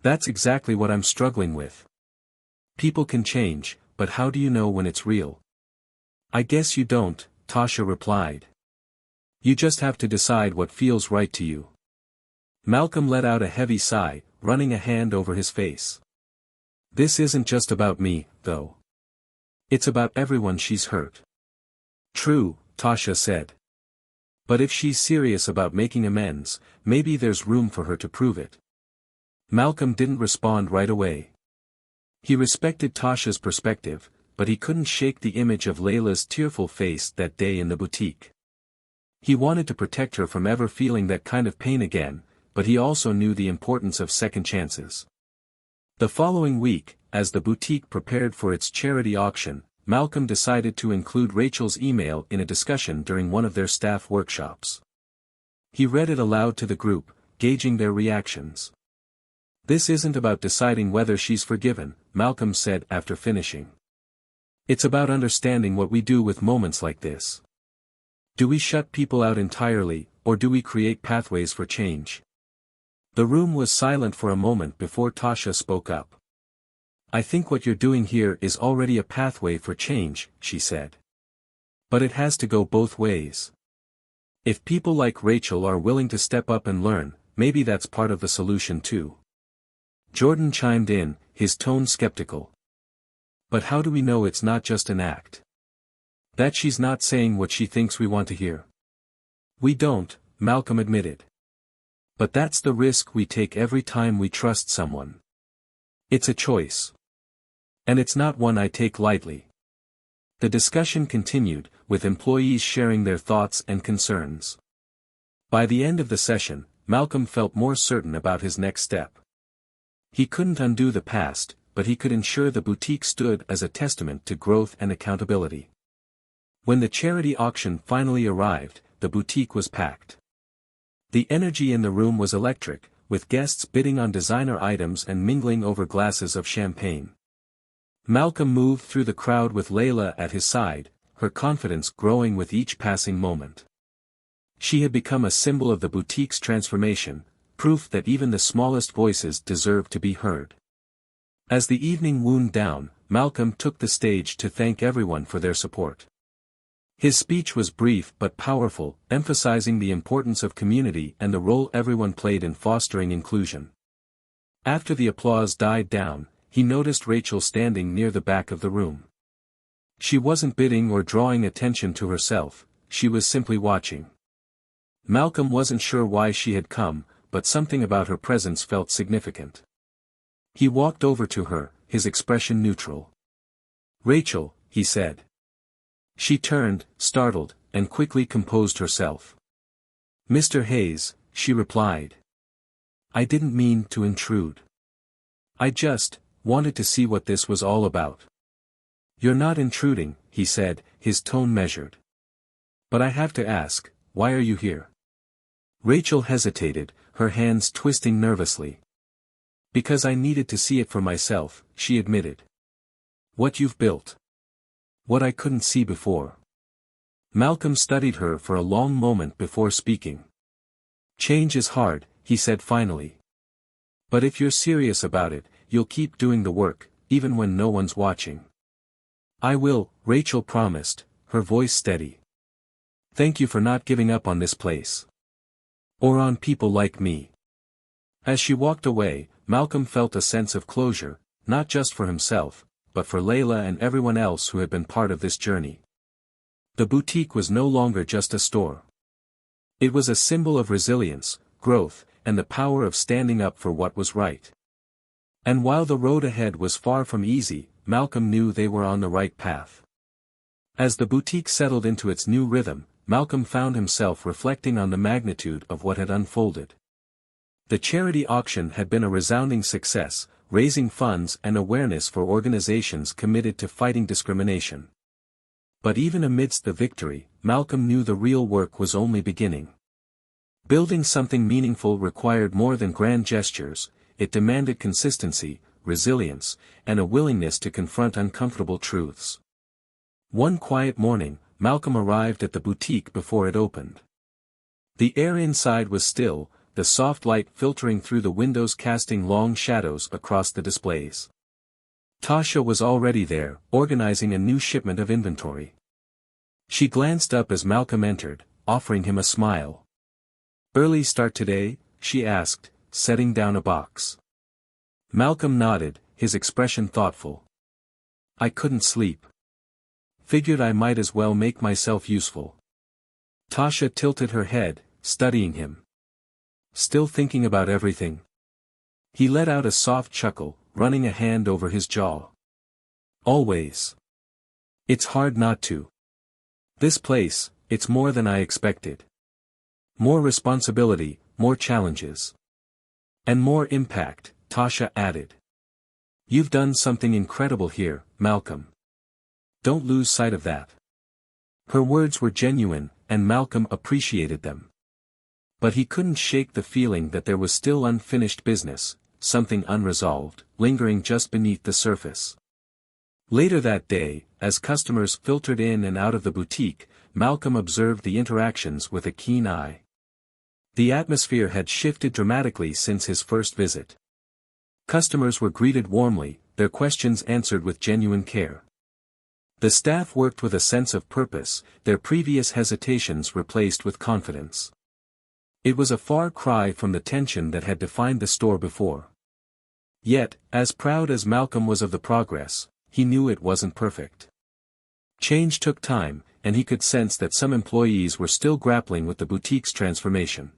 "That's exactly what I'm struggling with. People can change, but how do you know when it's real?" "I guess you don't," Tasha replied. "You just have to decide what feels right to you." Malcolm let out a heavy sigh, running a hand over his face. "This isn't just about me, though. It's about everyone she's hurt." "True," Tasha said. "But if she's serious about making amends, maybe there's room for her to prove it." Malcolm didn't respond right away. He respected Tasha's perspective, but he couldn't shake the image of Layla's tearful face that day in the boutique. He wanted to protect her from ever feeling that kind of pain again, but he also knew the importance of second chances. The following week, as the boutique prepared for its charity auction, Malcolm decided to include Rachel's email in a discussion during one of their staff workshops. He read it aloud to the group, gauging their reactions. "This isn't about deciding whether she's forgiven," Malcolm said after finishing. "It's about understanding what we do with moments like this. Do we shut people out entirely, or do we create pathways for change?" The room was silent for a moment before Tasha spoke up. "I think what you're doing here is already a pathway for change," she said. "But it has to go both ways. If people like Rachel are willing to step up and learn, maybe that's part of the solution too." Jordan chimed in, his tone skeptical. "But how do we know it's not just an act? That she's not saying what she thinks we want to hear?" "We don't," Malcolm admitted. "But that's the risk we take every time we trust someone. It's a choice. And it's not one I take lightly." The discussion continued, with employees sharing their thoughts and concerns. By the end of the session, Malcolm felt more certain about his next step. He couldn't undo the past, but he could ensure the boutique stood as a testament to growth and accountability. When the charity auction finally arrived, the boutique was packed. The energy in the room was electric, with guests bidding on designer items and mingling over glasses of champagne. Malcolm moved through the crowd with Layla at his side, her confidence growing with each passing moment. She had become a symbol of the boutique's transformation, proof that even the smallest voices deserve to be heard. As the evening wound down, Malcolm took the stage to thank everyone for their support. His speech was brief but powerful, emphasizing the importance of community and the role everyone played in fostering inclusion. After the applause died down, he noticed Rachel standing near the back of the room. She wasn't bidding or drawing attention to herself, she was simply watching. Malcolm wasn't sure why she had come, but something about her presence felt significant. He walked over to her, his expression neutral. "Rachel," he said. She turned, startled, and quickly composed herself. "Mr. Hayes," she replied. "I didn't mean to intrude. I just wanted to see what this was all about." "You're not intruding," he said, his tone measured. "But I have to ask, why are you here?" Rachel hesitated, her hands twisting nervously. "Because I needed to see it for myself," she admitted. "What you've built. What I couldn't see before." Malcolm studied her for a long moment before speaking. "Change is hard," he said finally. "But if you're serious about it, you'll keep doing the work, even when no one's watching." "I will," Rachel promised, her voice steady. "Thank you for not giving up on this place. Or on people like me." As she walked away, Malcolm felt a sense of closure, not just for himself, but for Layla and everyone else who had been part of this journey. The boutique was no longer just a store. It was a symbol of resilience, growth, and the power of standing up for what was right. And while the road ahead was far from easy, Malcolm knew they were on the right path. As the boutique settled into its new rhythm, Malcolm found himself reflecting on the magnitude of what had unfolded. The charity auction had been a resounding success, raising funds and awareness for organizations committed to fighting discrimination. But even amidst the victory, Malcolm knew the real work was only beginning. Building something meaningful required more than grand gestures, it demanded consistency, resilience, and a willingness to confront uncomfortable truths. One quiet morning, Malcolm arrived at the boutique before it opened. The air inside was still, the soft light filtering through the windows casting long shadows across the displays. Tasha was already there, organizing a new shipment of inventory. She glanced up as Malcolm entered, offering him a smile. "Early start today?" she asked, setting down a box. Malcolm nodded, his expression thoughtful. "I couldn't sleep. Figured I might as well make myself useful." Tasha tilted her head, studying him. "Still thinking about everything?" He let out a soft chuckle, running a hand over his jaw. "Always. It's hard not to. This place, it's more than I expected. More responsibility, more challenges. And more impact," Tasha added. "You've done something incredible here, Malcolm. Don't lose sight of that." Her words were genuine, and Malcolm appreciated them. But he couldn't shake the feeling that there was still unfinished business, something unresolved, lingering just beneath the surface. Later that day, as customers filtered in and out of the boutique, Malcolm observed the interactions with a keen eye. The atmosphere had shifted dramatically since his first visit. Customers were greeted warmly, their questions answered with genuine care. The staff worked with a sense of purpose, their previous hesitations replaced with confidence. It was a far cry from the tension that had defined the store before. Yet, as proud as Malcolm was of the progress, he knew it wasn't perfect. Change took time, and he could sense that some employees were still grappling with the boutique's transformation.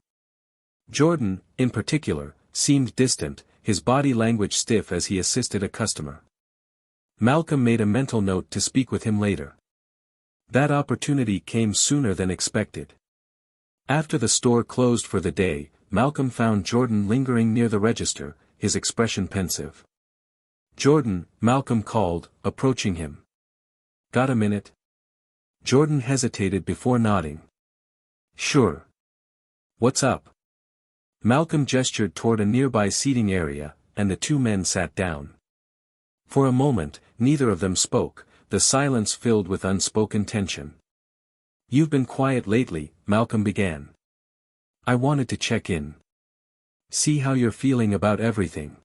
Jordan, in particular, seemed distant, his body language stiff as he assisted a customer. Malcolm made a mental note to speak with him later. That opportunity came sooner than expected. After the store closed for the day, Malcolm found Jordan lingering near the register, his expression pensive. "Jordan," Malcolm called, approaching him. "Got a minute?" Jordan hesitated before nodding. "Sure. What's up?" Malcolm gestured toward a nearby seating area, and the two men sat down. For a moment, neither of them spoke, the silence filled with unspoken tension. "You've been quiet lately," Malcolm began. "I wanted to check in. See how you're feeling about everything."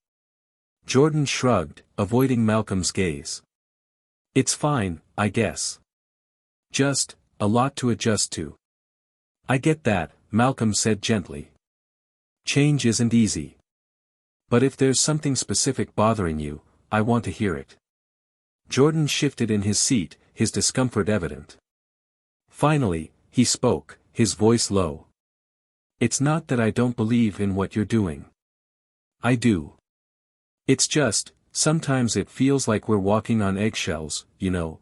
Jordan shrugged, avoiding Malcolm's gaze. "It's fine, I guess. Just, a lot to adjust to." "I get that," Malcolm said gently. "Change isn't easy. But if there's something specific bothering you, I want to hear it." Jordan shifted in his seat, his discomfort evident. Finally, he spoke, his voice low. "It's not that I don't believe in what you're doing. I do. It's just, sometimes it feels like we're walking on eggshells, you know.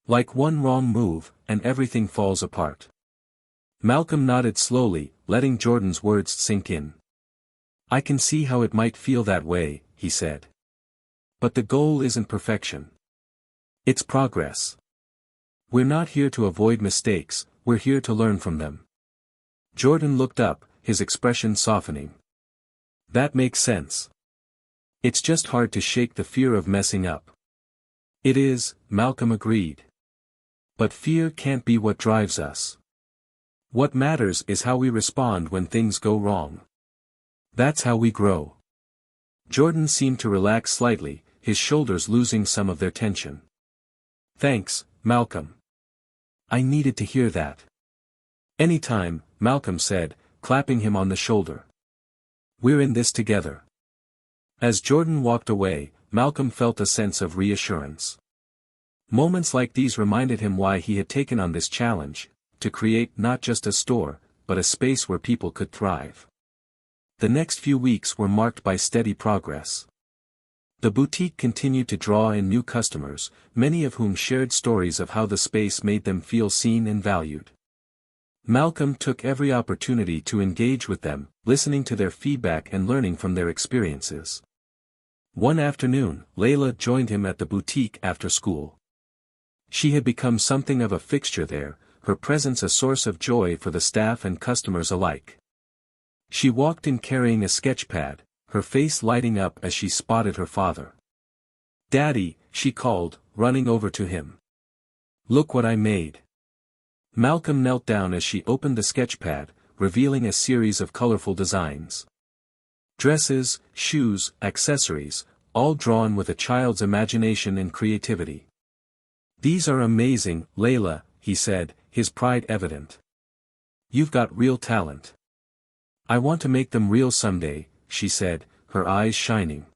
Like one wrong move, and everything falls apart." Malcolm nodded slowly, letting Jordan's words sink in. "I can see how it might feel that way," he said. "But the goal isn't perfection. It's progress. We're not here to avoid mistakes, we're here to learn from them." Jordan looked up, his expression softening. "That makes sense. It's just hard to shake the fear of messing up." "It is," Malcolm agreed. "But fear can't be what drives us. What matters is how we respond when things go wrong. That's how we grow." Jordan seemed to relax slightly, his shoulders losing some of their tension. "Thanks, Malcolm. I needed to hear that." "Anytime," Malcolm said, clapping him on the shoulder. "We're in this together." As Jordan walked away, Malcolm felt a sense of reassurance. Moments like these reminded him why he had taken on this challenge, to create not just a store, but a space where people could thrive. The next few weeks were marked by steady progress. The boutique continued to draw in new customers, many of whom shared stories of how the space made them feel seen and valued. Malcolm took every opportunity to engage with them, listening to their feedback and learning from their experiences. One afternoon, Layla joined him at the boutique after school. She had become something of a fixture there, her presence a source of joy for the staff and customers alike. She walked in carrying a sketch pad, her face lighting up as she spotted her father. "Daddy," she called, running over to him. "Look what I made." Malcolm knelt down as she opened the sketch pad, revealing a series of colorful designs. Dresses, shoes, accessories, all drawn with a child's imagination and creativity. "These are amazing, Layla," he said, his pride evident. "You've got real talent." "I want to make them real someday," she said, her eyes shining.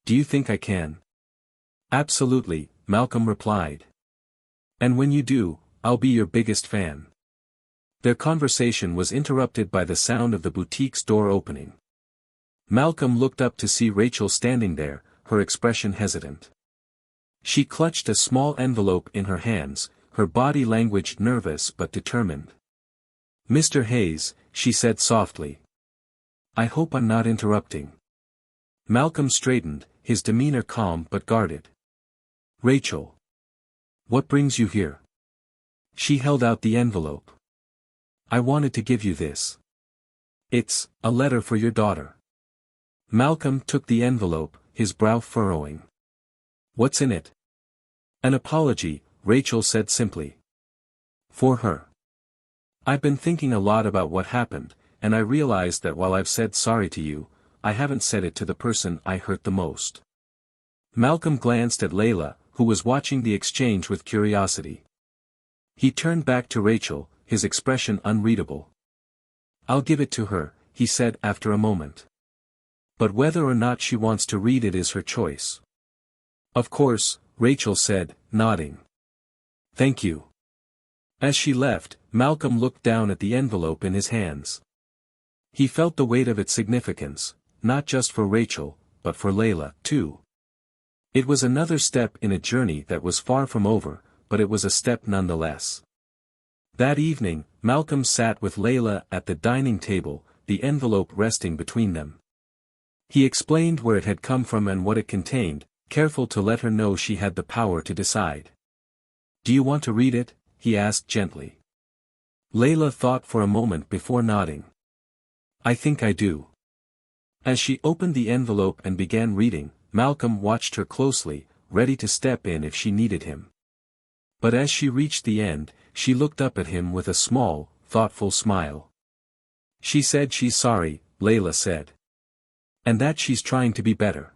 "Do you think I can?" "Absolutely," Malcolm replied. "And when you do, I'll be your biggest fan." Their conversation was interrupted by the sound of the boutique's door opening. Malcolm looked up to see Rachel standing there, her expression hesitant. She clutched a small envelope in her hands, her body language nervous but determined. "Mr. Hayes," she said softly. "I hope I'm not interrupting." Malcolm straightened, his demeanor calm but guarded. "Rachel. What brings you here?" She held out the envelope. "I wanted to give you this. It's a letter for your daughter." Malcolm took the envelope, his brow furrowing. "What's in it?" "An apology," Rachel said simply. "For her. I've been thinking a lot about what happened, and I realized that while I've said sorry to you, I haven't said it to the person I hurt the most." Malcolm glanced at Layla, who was watching the exchange with curiosity. He turned back to Rachel, his expression unreadable. "I'll give it to her," he said after a moment. "But whether or not she wants to read it is her choice." "Of course," Rachel said, nodding. "Thank you." As she left, Malcolm looked down at the envelope in his hands. He felt the weight of its significance, not just for Rachel, but for Layla, too. It was another step in a journey that was far from over, but it was a step nonetheless. That evening, Malcolm sat with Layla at the dining table, the envelope resting between them. He explained where it had come from and what it contained, careful to let her know she had the power to decide. "Do you want to read it?" he asked gently. Layla thought for a moment before nodding. "I think I do." As she opened the envelope and began reading, Malcolm watched her closely, ready to step in if she needed him. But as she reached the end, she looked up at him with a small, thoughtful smile. "She said she's sorry," Layla said. "And that she's trying to be better."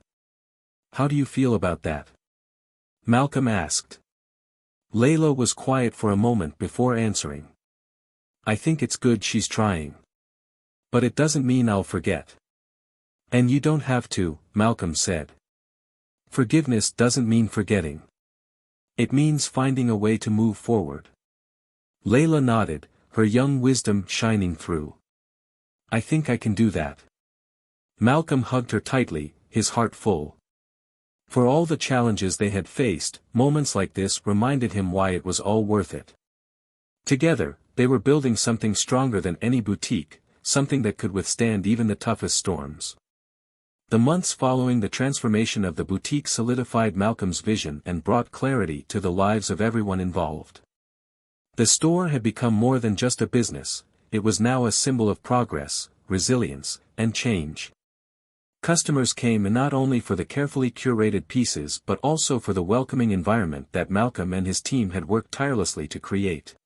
"How do you feel about that?" Malcolm asked. Layla was quiet for a moment before answering. "I think it's good she's trying. But it doesn't mean I'll forget." "And you don't have to," Malcolm said. "Forgiveness doesn't mean forgetting. It means finding a way to move forward." Layla nodded, her young wisdom shining through. "I think I can do that." Malcolm hugged her tightly, his heart full. For all the challenges they had faced, moments like this reminded him why it was all worth it. Together, they were building something stronger than any boutique, something that could withstand even the toughest storms. The months following the transformation of the boutique solidified Malcolm's vision and brought clarity to the lives of everyone involved. The store had become more than just a business, it was now a symbol of progress, resilience, and change. Customers came not only for the carefully curated pieces but also for the welcoming environment that Malcolm and his team had worked tirelessly to create.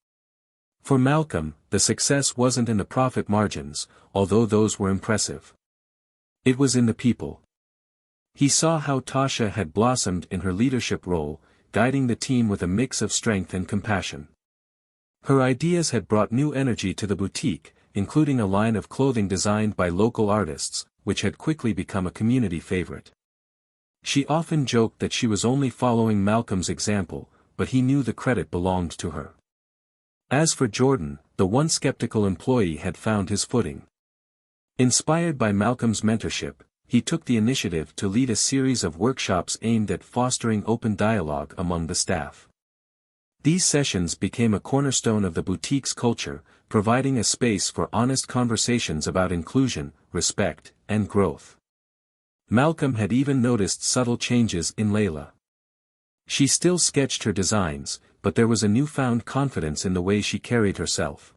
For Malcolm, the success wasn't in the profit margins, although those were impressive. It was in the people. He saw how Tasha had blossomed in her leadership role, guiding the team with a mix of strength and compassion. Her ideas had brought new energy to the boutique, including a line of clothing designed by local artists, which had quickly become a community favorite. She often joked that she was only following Malcolm's example, but he knew the credit belonged to her. As for Jordan, the once skeptical employee had found his footing. Inspired by Malcolm's mentorship, he took the initiative to lead a series of workshops aimed at fostering open dialogue among the staff. These sessions became a cornerstone of the boutique's culture, providing a space for honest conversations about inclusion, respect, and growth. Malcolm had even noticed subtle changes in Layla. She still sketched her designs, but there was a newfound confidence in the way she carried herself.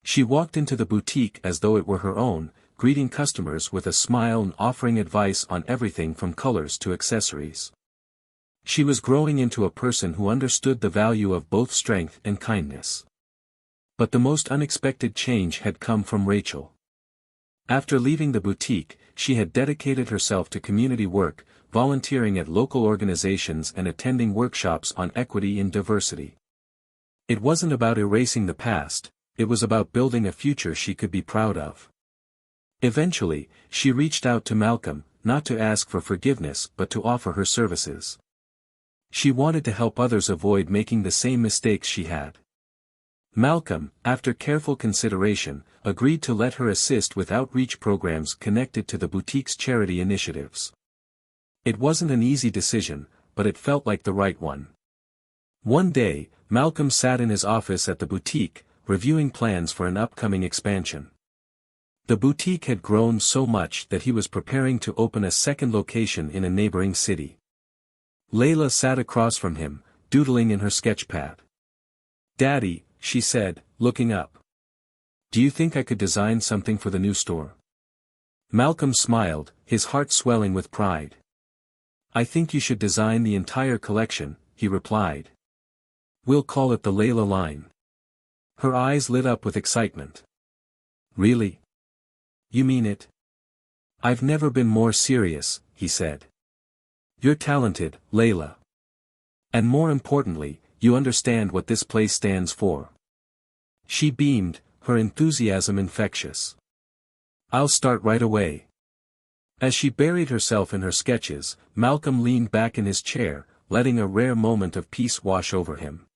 She walked into the boutique as though it were her own, greeting customers with a smile and offering advice on everything from colors to accessories. She was growing into a person who understood the value of both strength and kindness. But the most unexpected change had come from Rachel. After leaving the boutique, she had dedicated herself to community work, volunteering at local organizations and attending workshops on equity and diversity. It wasn't about erasing the past, it was about building a future she could be proud of. Eventually, she reached out to Malcolm, not to ask for forgiveness but to offer her services. She wanted to help others avoid making the same mistakes she had. Malcolm, after careful consideration, agreed to let her assist with outreach programs connected to the boutique's charity initiatives. It wasn't an easy decision, but it felt like the right one. One day, Malcolm sat in his office at the boutique, reviewing plans for an upcoming expansion. The boutique had grown so much that he was preparing to open a second location in a neighboring city. Layla sat across from him, doodling in her sketchpad. "Daddy," she said, looking up. "Do you think I could design something for the new store?" Malcolm smiled, his heart swelling with pride. "I think you should design the entire collection," he replied. "We'll call it the Layla line." Her eyes lit up with excitement. "Really? You mean it?" "I've never been more serious," he said. "You're talented, Layla. And more importantly, you understand what this place stands for." She beamed, her enthusiasm infectious. "I'll start right away." As she buried herself in her sketches, Malcolm leaned back in his chair, letting a rare moment of peace wash over him.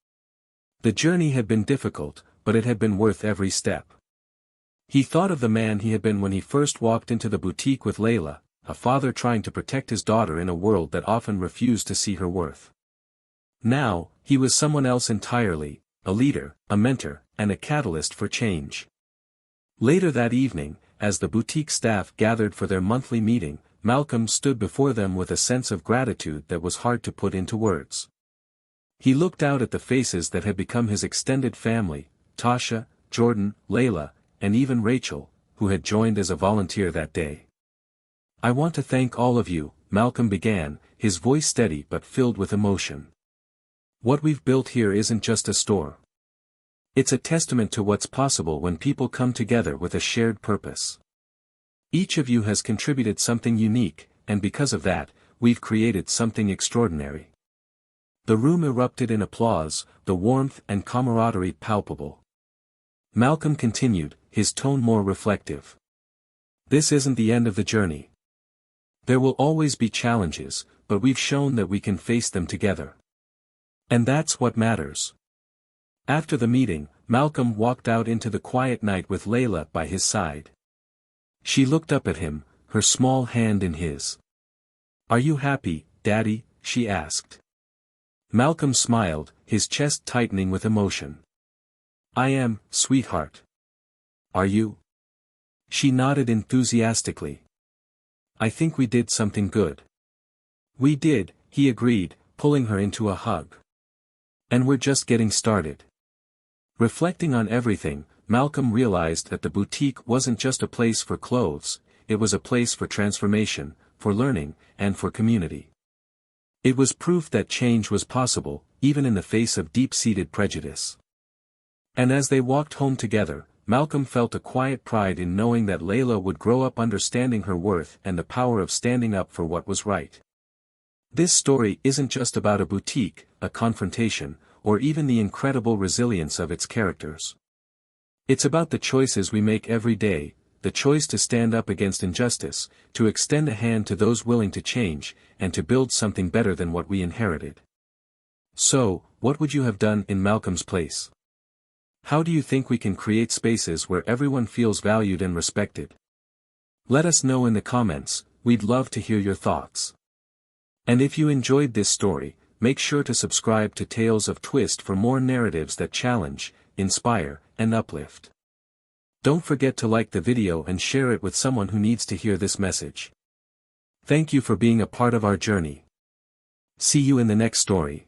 The journey had been difficult, but it had been worth every step. He thought of the man he had been when he first walked into the boutique with Layla, a father trying to protect his daughter in a world that often refused to see her worth. Now, he was someone else entirely, a leader, a mentor, and a catalyst for change. Later that evening, as the boutique staff gathered for their monthly meeting, Malcolm stood before them with a sense of gratitude that was hard to put into words. He looked out at the faces that had become his extended family, Tasha, Jordan, Layla, and even Rachel, who had joined as a volunteer that day. "I want to thank all of you," Malcolm began, his voice steady but filled with emotion. "What we've built here isn't just a store. It's a testament to what's possible when people come together with a shared purpose. Each of you has contributed something unique, and because of that, we've created something extraordinary." The room erupted in applause, the warmth and camaraderie palpable. Malcolm continued, his tone more reflective. "This isn't the end of the journey. There will always be challenges, but we've shown that we can face them together. And that's what matters." After the meeting, Malcolm walked out into the quiet night with Layla by his side. She looked up at him, her small hand in his. "Are you happy, Daddy?" she asked. Malcolm smiled, his chest tightening with emotion. "I am, sweetheart. Are you?" She nodded enthusiastically. "I think we did something good." "We did," he agreed, pulling her into a hug. "And we're just getting started." Reflecting on everything, Malcolm realized that the boutique wasn't just a place for clothes, it was a place for transformation, for learning, and for community. It was proof that change was possible, even in the face of deep-seated prejudice. And as they walked home together, Malcolm felt a quiet pride in knowing that Layla would grow up understanding her worth and the power of standing up for what was right. This story isn't just about a boutique, a confrontation, or even the incredible resilience of its characters. It's about the choices we make every day, the choice to stand up against injustice, to extend a hand to those willing to change, and to build something better than what we inherited. So, what would you have done in Malcolm's place? How do you think we can create spaces where everyone feels valued and respected? Let us know in the comments, we'd love to hear your thoughts. And if you enjoyed this story, make sure to subscribe to Tales of Twist for more narratives that challenge, inspire, and uplift. Don't forget to like the video and share it with someone who needs to hear this message. Thank you for being a part of our journey. See you in the next story.